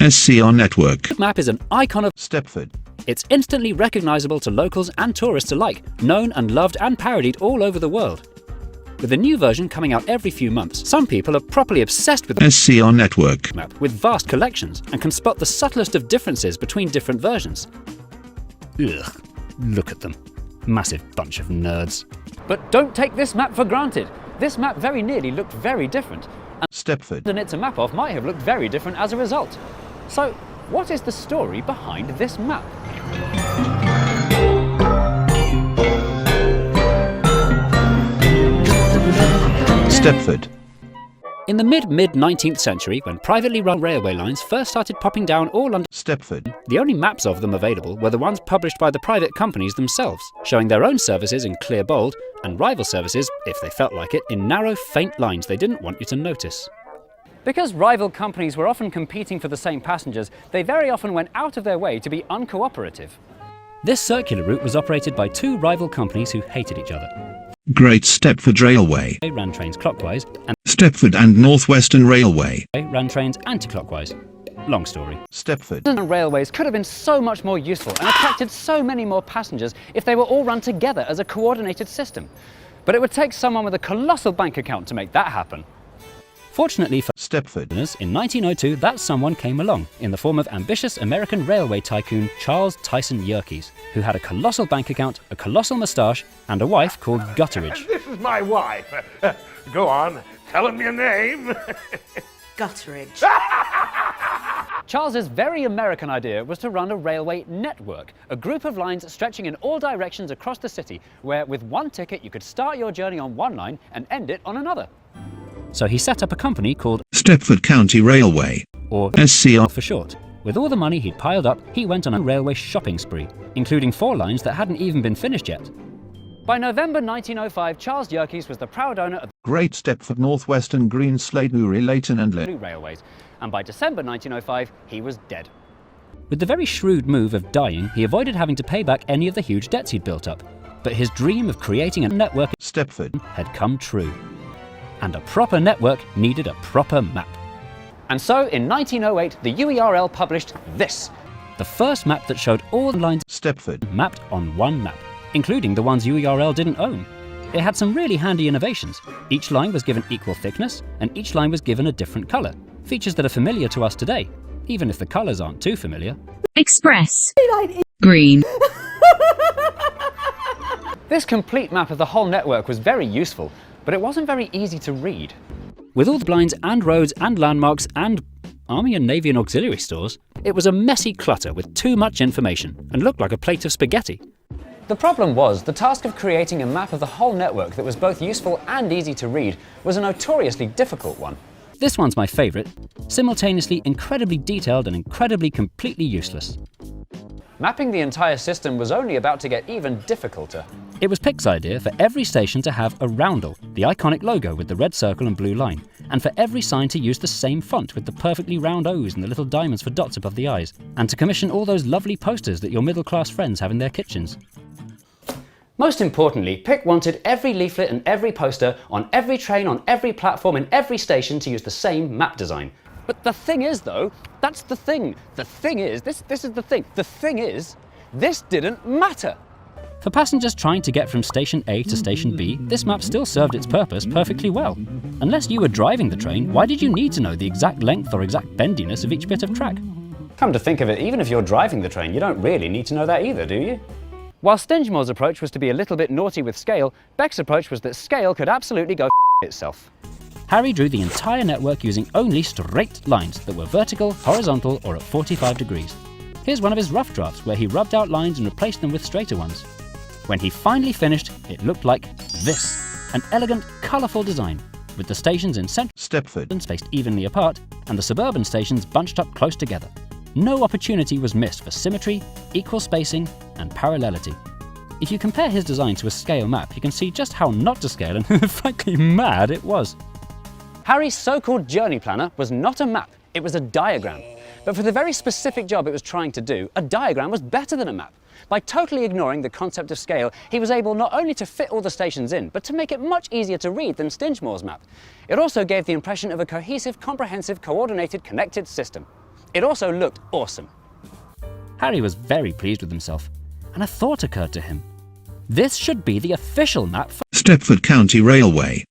SCR Network Map is an icon of Stepford. It's instantly recognizable to locals and tourists alike, known and loved and parodied all over the world. With a new version coming out every few months, some people are properly obsessed with the SCR Network map, with vast collections, and can spot the subtlest of differences between different versions. Ugh, look at them. Massive bunch of nerds. But don't take this map for granted. This map very nearly looked very different. Stepford. And it's a map of might have looked very different as a result. So, what is the story behind this map? Stepford. In the mid-19th century, when privately run railway lines first started popping down all under Stepford. the only maps of them available were the ones published by the private companies themselves, showing their own services in clear bold and rival services, if they felt like it, in narrow, faint lines they didn't want you to notice. Because rival companies were often competing for the same passengers, they very often went out of their way to be uncooperative. This circular route was operated by two rival companies who hated each other. Great Stepford Railway. They ran trains clockwise, and Stepford and North Western Railway. they ran trains anti-clockwise. Long story. Stepford. And railways could have been so much more useful and attracted so many more passengers if they were all run together as a coordinated system. But it would take someone with a colossal bank account to make that happen. Fortunately for Stepford. in 1902, that someone came along in the form of ambitious American railway tycoon Charles Tyson Yerkes, who had a colossal bank account, a colossal moustache, and a wife called Gutteridge. This is my wife. Go on, tell him your name. Gutteridge. Charles's very American idea was to run a railway network, a group of lines stretching in all directions across the city, where with one ticket you could start your journey on one line and end it on another. So he set up a company called Stepford County Railway. or SCR. for short. With all the money he'd piled up, he went on a railway shopping spree, including 4 lines that hadn't even been finished yet. By November 1905, Charles Yerkes was the proud owner of Great Stepford, North Western, Green Slade, Newry, Leighton and the Lynn. railways, and by December 1905, he was dead. With the very shrewd move of dying, he avoided having to pay back any of the huge debts he'd built up. But his dream of creating a network Stepford. had come true. And a proper network needed a proper map. And so, in 1908, the UERL published this, the first map that showed all the lines Stepford. mapped on one map, including the ones UERL didn't own. It had some really handy innovations. Each line was given equal thickness, and each line was given a different colour, features that are familiar to us today, even if the colours aren't too familiar. Express. Green. This complete map of the whole network was very useful, but it wasn't very easy to read. With all the blinds and roads and landmarks and Army and Navy and auxiliary stores, it was a messy clutter with too much information and looked like a plate of spaghetti. The problem was, the task of creating a map of the whole network that was both useful and easy to read was a notoriously difficult one. This one's my favourite, simultaneously incredibly detailed and incredibly completely useless. Mapping the entire system was only about to get even difficulter. It was Pick's idea for every station to have a roundel, the iconic logo with the red circle and blue line, and for every sign to use the same font with the perfectly round O's and the little diamonds for dots above the eyes, and to commission all those lovely posters that your middle-class friends have in their kitchens. Most importantly, Pick wanted every leaflet and every poster on every train, on every platform, in every station to use the same map design. But the thing is, though, that's the thing. The thing is, this is the thing. The thing is, this didn't matter. For passengers trying to get from station A to station B, this map still served its purpose perfectly well. Unless you were driving the train, why did you need to know the exact length or exact bendiness of each bit of track? Come to think of it, even if you're driving the train, you don't really need to know that either, do you? While Stingemore's approach was to be a little bit naughty with scale, Beck's approach was that scale could absolutely go itself. Harry drew the entire network using only straight lines that were vertical, horizontal, or at 45 degrees. Here's one of his rough drafts where he rubbed out lines and replaced them with straighter ones. When he finally finished, it looked like this, an elegant, colourful design, with the stations in central Stepford. and spaced evenly apart, and the suburban stations bunched up close together. No opportunity was missed for symmetry, equal spacing, and parallelity. If you compare his design to a scale map, you can see just how not to scale and frankly mad it was. Harry's so-called journey planner was not a map, it was a diagram. But for the very specific job it was trying to do, a diagram was better than a map. By totally ignoring the concept of scale, he was able not only to fit all the stations in, but to make it much easier to read than Stingemore's map. It also gave the impression of a cohesive, comprehensive, coordinated, connected system. It also looked awesome. Harry was very pleased with himself, and a thought occurred to him. This should be the official map for Stepford County Railway.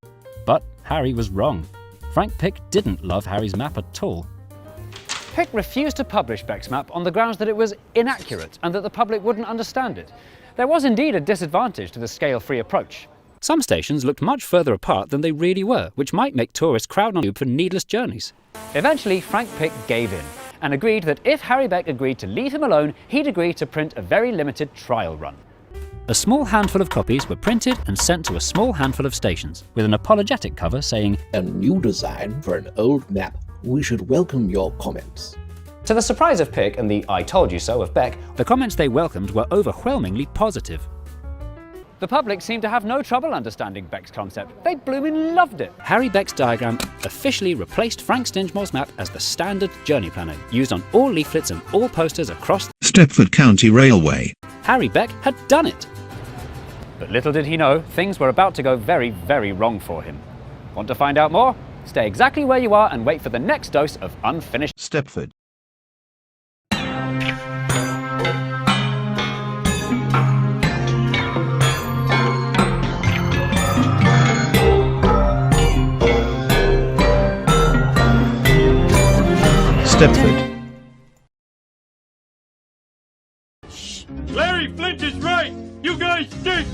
But Harry was wrong. Frank Pick didn't love Harry's map at all. Pick refused to publish Beck's map on the grounds that it was inaccurate and that the public wouldn't understand it. There was indeed a disadvantage to the scale-free approach. Some stations looked much further apart than they really were, which might make tourists crowd on you for needless journeys. Eventually, Frank Pick gave in and agreed that if Harry Beck agreed to leave him alone, he'd agree to print a very limited trial run. A small handful of copies were printed and sent to a small handful of stations, with an apologetic cover saying, "A new design for an old map. We should welcome your comments." To the surprise of Pick and the "I told you so" of Beck, the comments they welcomed were overwhelmingly positive. The public seemed to have no trouble understanding Beck's concept. They blooming loved it. Harry Beck's diagram officially replaced Frank Stingemore's map as the standard journey planner, used on all leaflets and all posters across Stepford County Railway. Harry Beck had done it! But little did he know, things were about to go very, very wrong for him. Want to find out more? Stay exactly where you are and wait for the next dose of unfinished Stepford. Stepford. Larry Flint is right. You guys stink.